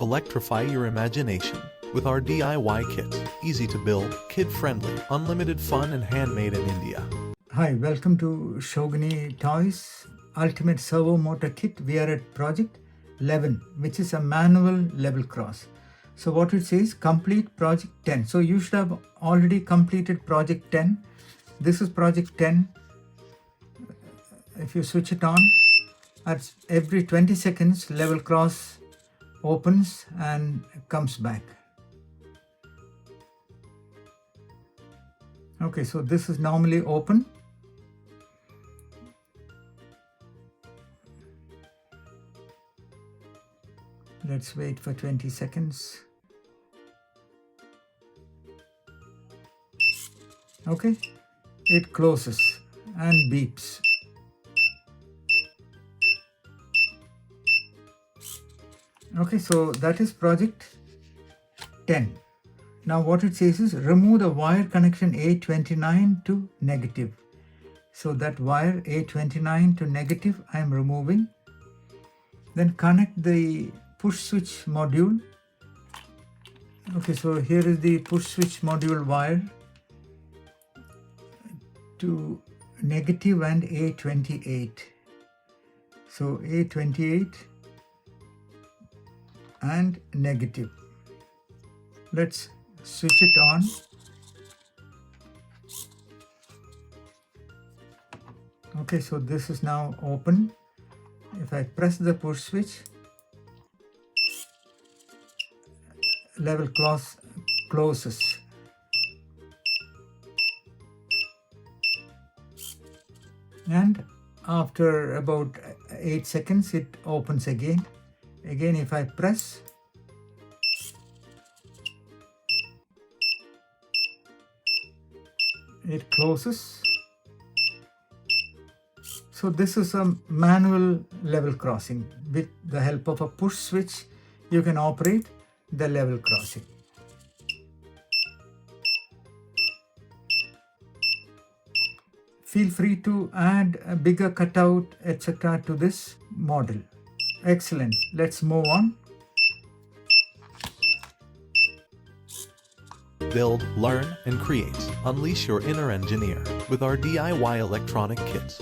Electrify your imagination with our DIY kits. Easy to build, kid-friendly, unlimited fun and handmade in India. Hi, welcome to Shogini Toys Ultimate Servo Motor Kit. We are at project 11, which is a manual level cross. So what it says, complete project 10. So you should have already completed project 10. This is project 10. If you switch it on, at every 20 seconds, level cross opens and comes back. Okay, so this is normally open. Let's wait for 20 seconds. Okay, it closes and beeps. Okay, so that is project 10. Now what it says is remove the wire connection A29 to negative. So that wire A29 to negative I am removing. Then connect the push switch module. Okay, so here is the push switch module wire to negative and A28. So A28 and negative. Let's switch it on. Okay, so this is now open. If I press the push switch, level cross closes. And after about 8 seconds, it opens again. Again, if I press, it closes. So this is a manual level crossing. With the help of a push switch, you can operate the level crossing. Feel free to add a bigger cutout, etc. to this model. Excellent. Let's move on. Build, learn, and create. Unleash your inner engineer with our DIY electronic kits.